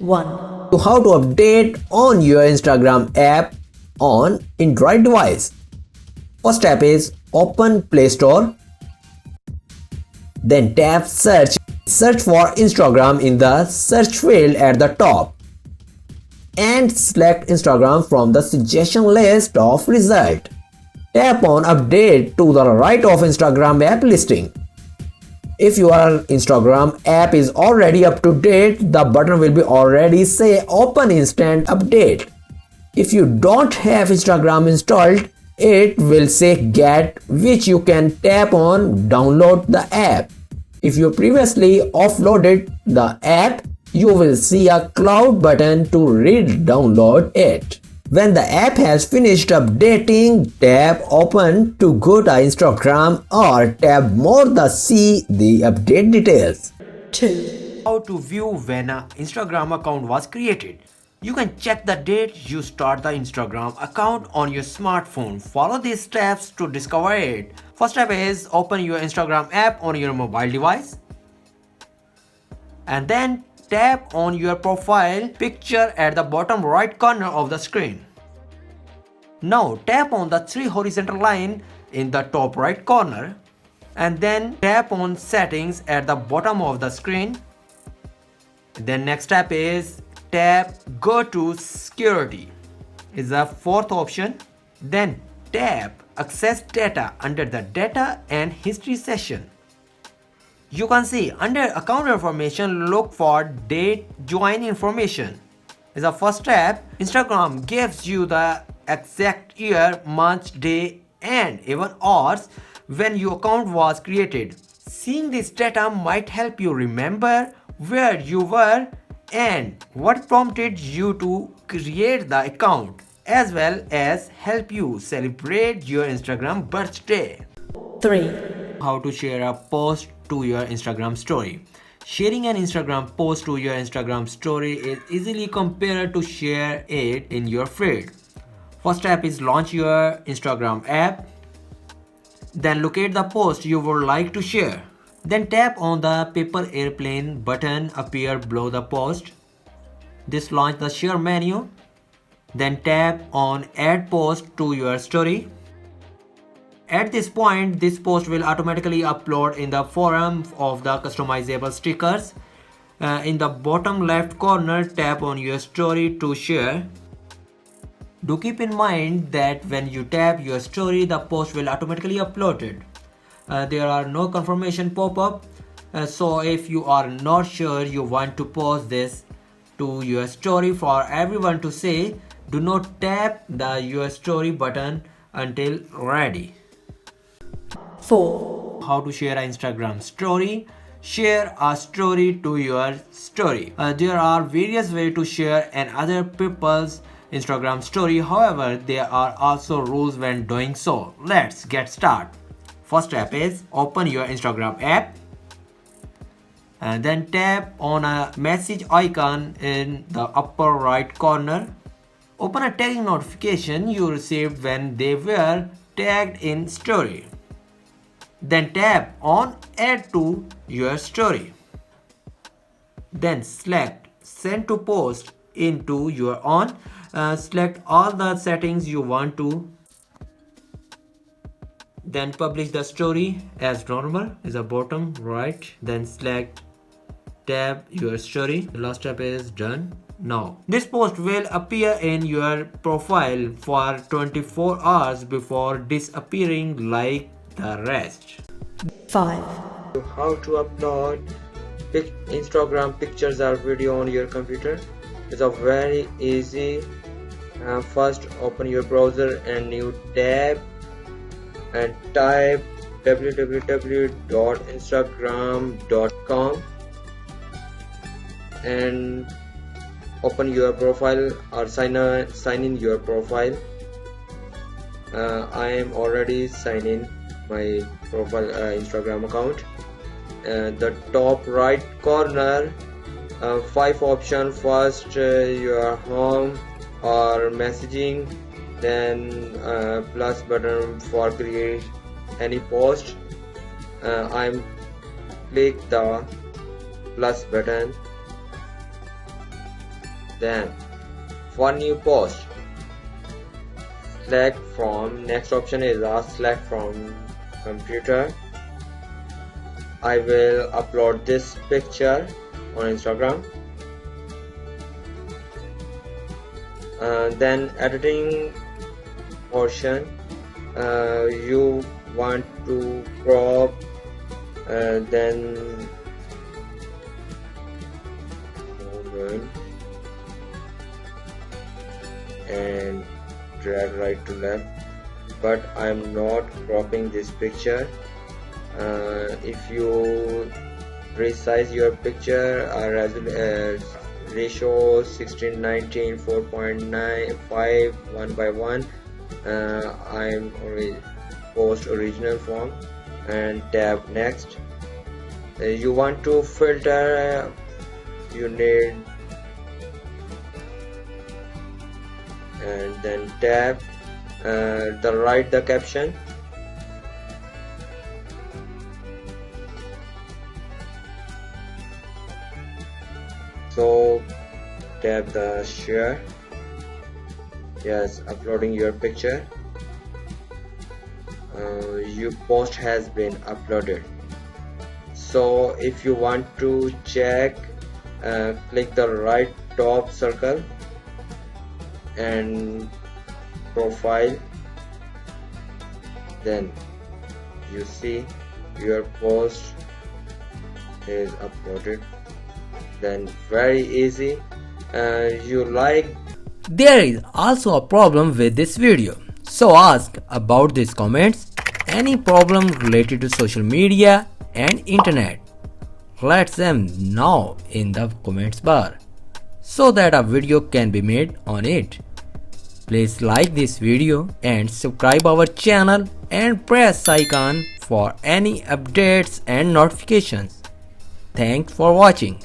1. How to update on your Instagram app on Android device. First step is open Play Store. Then tap search. Search for Instagram in the search field at the top. And select Instagram from the suggestion list of result. Tap on update to the right of Instagram app listing. If your Instagram app is already up to date, the button will be already say open instant update. If you don't have Instagram installed, it will say get, which you can tap on download the app. If you previously offloaded the app, you will see a cloud button to re-download it. When the app has finished updating, tap open to go to Instagram or tap more to see the update details. 2. How to view when an Instagram account was created. You can check the date you start the Instagram account on your smartphone. Follow these steps to discover it. First step is open your Instagram app on your mobile device. And then tap on your profile picture at the bottom right corner of the screen. Now tap on the 3 horizontal line in the top right corner. And then tap on settings at the bottom of the screen. Then next step is tap go to security is the fourth option. Then tap access data under the data and history section. You can see under account information, look for date join information. Is the first step. Instagram gives you the exact year, month, day and even hours when your account was created. Seeing this data might help you remember where you were and what prompted you to create the account, as well as help you celebrate your Instagram birthday. 3. How to share a post to your Instagram story. Sharing an Instagram post to your Instagram story is easily compared to share it in your feed. First step is launch your Instagram app. Then locate the post you would like to share. Then tap on the paper airplane button appear below the post. This launch the share menu. Then tap on add post to your story. At this point, this post will automatically upload in the form of the customizable stickers. In the bottom left corner, tap on your story to share. Do keep in mind that when you tap your story, the post will automatically upload it. There are no confirmation pop-up. So if you are not sure you want to post this to your story for everyone to see, do not tap the your story button until ready. 4. How to share an Instagram story. Share a story to your story. There are various ways to share an other people's Instagram story. However, there are also rules when doing so. Let's get started. First step is open your Instagram app and then tap on a message icon in the upper right corner. Open a tagging notification you received when they were tagged in story. Then tap on add to your story. Then select send to post into your own. Select all the settings you want to. Then publish the story as normal is the bottom right. Then select tab your story. The last step is done. Now this post will appear in your profile for 24 hours before disappearing like the rest. 5. How to upload Instagram pictures or video on your computer. It's a very easy. First open your browser and new tab and type www.instagram.com and open your profile or sign in your profile. I am already signed in my profile Instagram account. The top right corner 5 options. First your home or messaging, then plus button for create any post. I'm click the plus button Then for new post, select from, next option is select from computer. I will upload this picture on Instagram. Then editing portion, you want to crop, then and drag right to left, but I'm not cropping this picture. If you resize your picture, ratio 16:19 4.95 1 by 1, I'm only post original form and tab next. You want to filter, you need, and then tab write the caption. So tap the share. Yes, uploading your picture. Your post has been uploaded. So if you want to check, click the right top circle and profile, then you see your post is uploaded. Then very easy. You like. There is also a problem with this video, so ask about these comments any problem related to social media and internet. Let them know in the comments bar so that a video can be made on it. Please like this video and subscribe our channel and press icon for any updates and notifications. Thanks for watching.